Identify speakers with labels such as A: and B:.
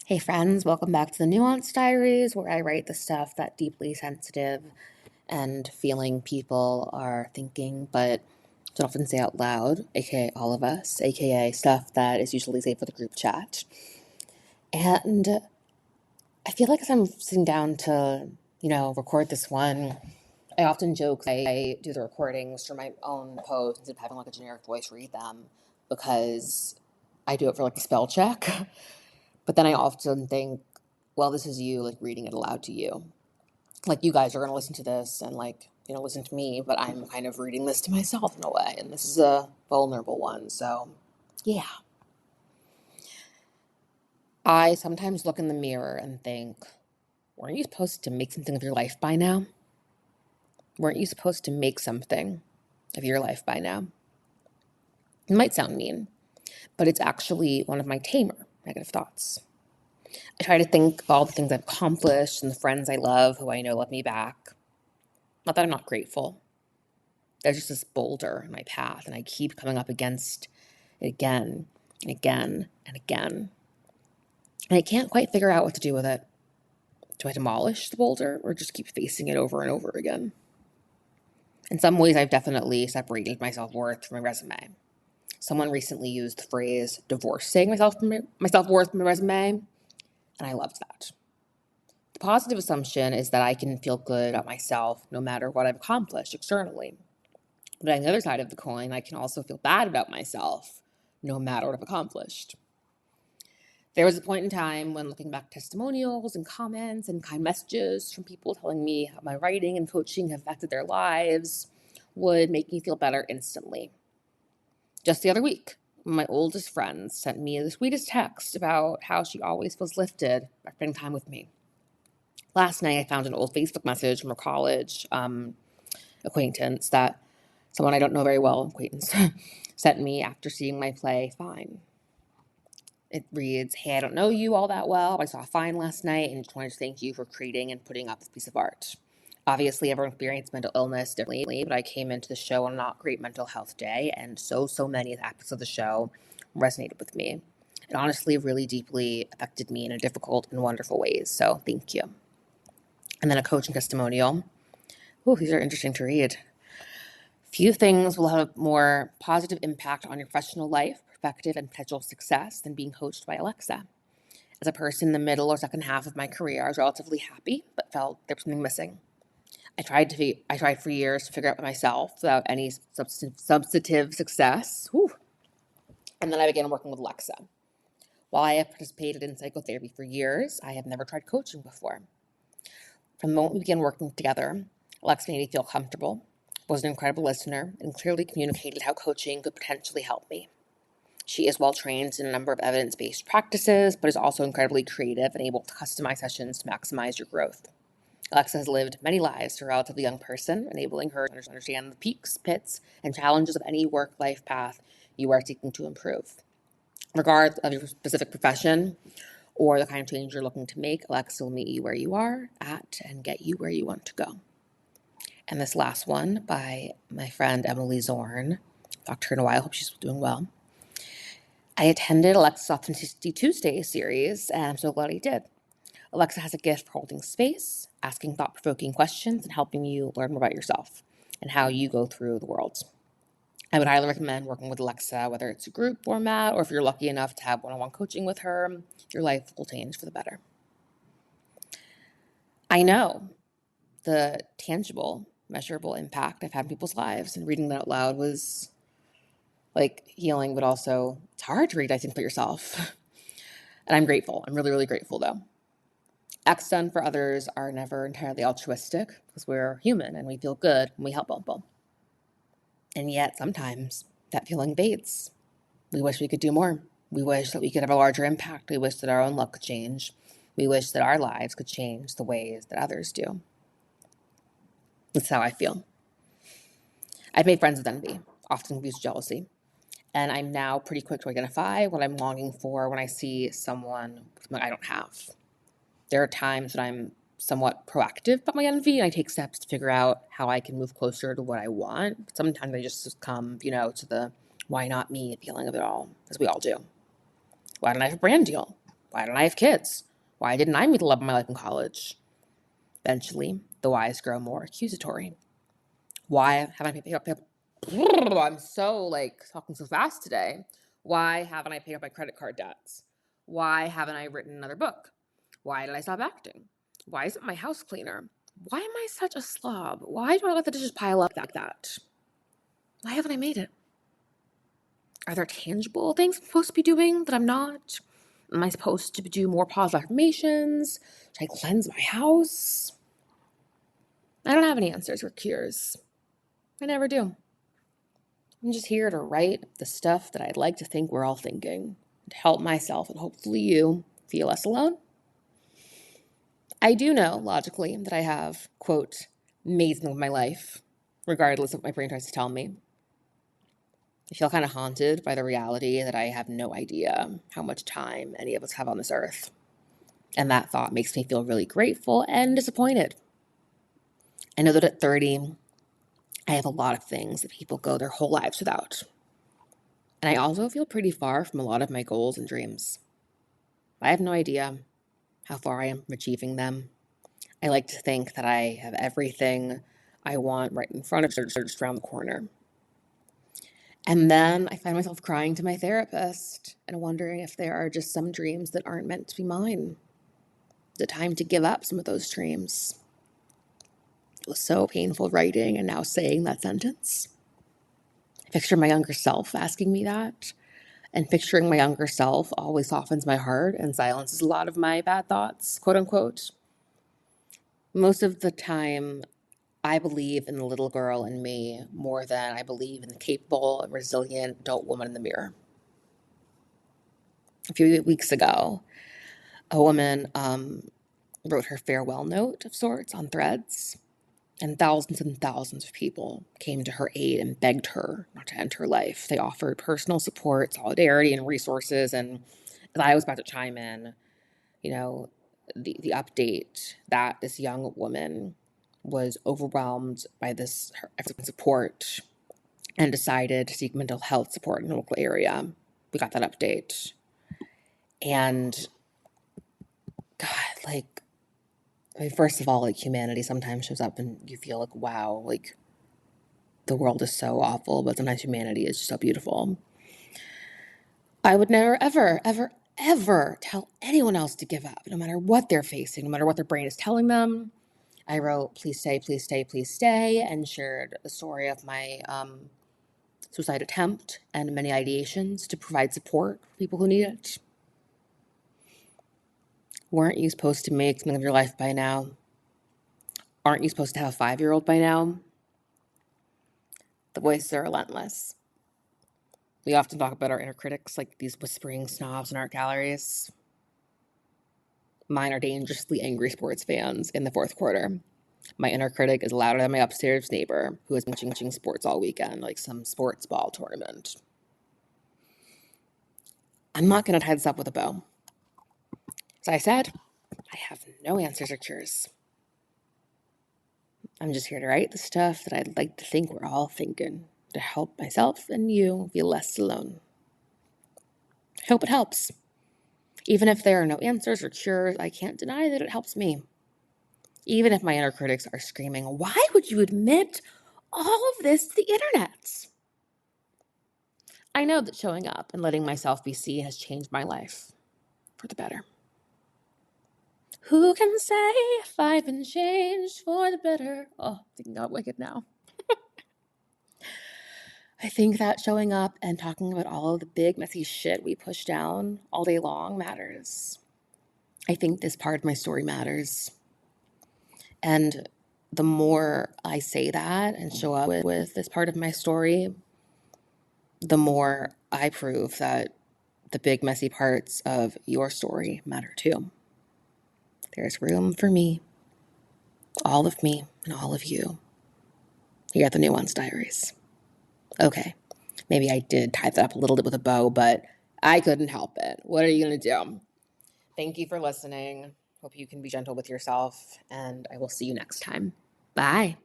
A: Hey friends, welcome back to the Nuance Diaries, where I write the stuff that deeply sensitive and feeling people are thinking, but don't often say out loud, aka all of us, aka stuff that is usually saved for the group chat. And I feel like as I'm sitting down to, record this one, I often joke I do the recordings for my own posts instead of having like a generic voice read them because I do it for like a spell check. But then I often think, well, this is you like reading it aloud to you. Like you guys are going to listen to this and listen to me, but I'm kind of reading this to myself in a way. And this is a vulnerable one. So, yeah. I sometimes look in the mirror and think, weren't you supposed to make something of your life by now? Weren't you supposed to make something of your life by now? It might sound mean, but it's actually one of my tamer negative thoughts. I try to think of all the things I've accomplished and the friends I love who I know love me back. Not that I'm not grateful. There's just this boulder in my path, and I keep coming up against it again and again and again. And I can't quite figure out what to do with it. Do I demolish the boulder or just keep facing it over and over again? In some ways, I've definitely separated my self-worth from my resume. Someone recently used the phrase divorcing my self-worth from my resume, and I loved that. The positive assumption is that I can feel good about myself no matter what I've accomplished externally. But on the other side of the coin, I can also feel bad about myself no matter what I've accomplished. There was a point in time when looking back at testimonials and comments and kind messages from people telling me how my writing and coaching have affected their lives would make me feel better instantly. Just the other week, my oldest friend sent me the sweetest text about how she always feels lifted by spending time with me. Last night, I found an old Facebook message from a college acquaintance that someone I don't know very well, acquaintance, sent me after seeing my play, Fine. It reads, "Hey, I don't know you all that well, but I saw Fine last night and just wanted to thank you for creating and putting up this piece of art. Obviously, everyone experienced mental illness differently, but I came into the show on a not great mental health day, and so many aspects of the show resonated with me. It honestly really deeply affected me in a difficult and wonderful ways, so thank you." And then a coaching testimonial. Ooh, these are interesting to read. Few things will have a more positive impact on your professional life, perspective, and potential success than being coached by Alexa. As a person in the middle or second half of my career, I was relatively happy, but felt there was something missing. I tried for years to figure out myself without any substantive success. Whew. And then I began working with Alexa. While I have participated in psychotherapy for years, I have never tried coaching before. From the moment we began working together, Alexa made me feel comfortable, was an incredible listener, and clearly communicated how coaching could potentially help me. She is well trained in a number of evidence-based practices, but is also incredibly creative and able to customize sessions to maximize your growth. Alexa has lived many lives for a relatively young person, enabling her to understand the peaks, pits, and challenges of any work-life path you are seeking to improve. Regardless of your specific profession or the kind of change you're looking to make, Alexa will meet you where you are at and get you where you want to go. And this last one by my friend Emily Zorn. Talked to her in a while. Hope she's doing well. I attended Alexa's Authenticity Tuesday series, and I'm so glad I did. Alexa has a gift for holding space, asking thought-provoking questions, and helping you learn more about yourself and how you go through the world. I would highly recommend working with Alexa, whether it's a group format or if you're lucky enough to have one-on-one coaching with her. Your life will change for the better. I know the tangible, measurable impact I've had in people's lives, and reading that out loud was like healing, but also it's hard to read, I think, for yourself. And I'm grateful. I'm really, really grateful, though. Acts done for others are never entirely altruistic because we're human and we feel good when we help people. And yet, sometimes that feeling fades. We wish we could do more. We wish that we could have a larger impact. We wish that our own luck could change. We wish that our lives could change the ways that others do. That's how I feel. I've made friends with envy, often confused with jealousy. And I'm now pretty quick to identify what I'm longing for when I see someone I don't have. There are times that I'm somewhat proactive about my envy, and I take steps to figure out how I can move closer to what I want. But sometimes I just succumb, to the why not me feeling of it all, as we all do. Why don't I have a brand deal? Why didn't I have kids? Why didn't I meet the love of my life in college? Eventually, the whys grow more accusatory. Why haven't I paid up? I'm so talking so fast today. Why haven't I paid up my credit card debts? Why haven't I written another book? Why did I stop acting? Why isn't my house cleaner? Why am I such a slob? Why do I let the dishes pile up like that? Why haven't I made it? Are there tangible things I'm supposed to be doing that I'm not? Am I supposed to do more positive affirmations? Should I cleanse my house? I don't have any answers or cures. I never do. I'm just here to write the stuff that I'd like to think we're all thinking, to help myself and hopefully you feel less alone. I do know, logically, that I have, quote, made something of my life, regardless of what my brain tries to tell me. I feel kind of haunted by the reality that I have no idea how much time any of us have on this earth. And that thought makes me feel really grateful and disappointed. I know that at 30, I have a lot of things that people go their whole lives without. And I also feel pretty far from a lot of my goals and dreams. I have no idea how far I am from achieving them. I like to think that I have everything I want right in front of me, just around the corner. And then I find myself crying to my therapist and wondering if there are just some dreams that aren't meant to be mine. Is it time to give up some of those dreams? It was so painful writing and now saying that sentence. I picture my younger self asking me that, and picturing my younger self always softens my heart and silences a lot of my bad thoughts, quote unquote. Most of the time, I believe in the little girl in me more than I believe in the capable and resilient adult woman in the mirror. A few weeks ago, a woman wrote her farewell note of sorts on Threads, and thousands of people came to her aid and begged her not to end her life. They offered personal support, solidarity, and resources. And as I was about to chime in, the update that this young woman was overwhelmed by this support and decided to seek mental health support in the local area. We got that update. And God, first of all, humanity sometimes shows up and you feel wow, the world is so awful, but sometimes humanity is just so beautiful. I would never, ever, ever, ever tell anyone else to give up, no matter what they're facing, no matter what their brain is telling them. I wrote, please stay, please stay, please stay, and shared the story of my suicide attempt and many ideations to provide support for people who need it. Weren't you supposed to make something of your life by now? Aren't you supposed to have a 5-year-old by now? The voices are relentless. We often talk about our inner critics like these whispering snobs in art galleries. Mine are dangerously angry sports fans in the fourth quarter. My inner critic is louder than my upstairs neighbor who has been watching sports all weekend, like some sports ball tournament. I'm not going to tie this up with a bow. As I said, I have no answers or cures. I'm just here to write the stuff that I'd like to think we're all thinking, to help myself and you feel less alone. I hope it helps. Even if there are no answers or cures, I can't deny that it helps me. Even if my inner critics are screaming, why would you admit all of this to the internet? I know that showing up and letting myself be seen has changed my life for the better. Who can say if I've been changed for the better? Oh, thinking out wicked now. I think that showing up and talking about all of the big, messy shit we push down all day long matters. I think this part of my story matters. And the more I say that and show up with this part of my story, the more I prove that the big, messy parts of your story matter too. There's room for me, all of me, and all of you. Here at the Nuance Diaries. Okay, maybe I did tie that up a little bit with a bow, but I couldn't help it. What are you going to do? Thank you for listening. Hope you can be gentle with yourself, and I will see you next time. Bye.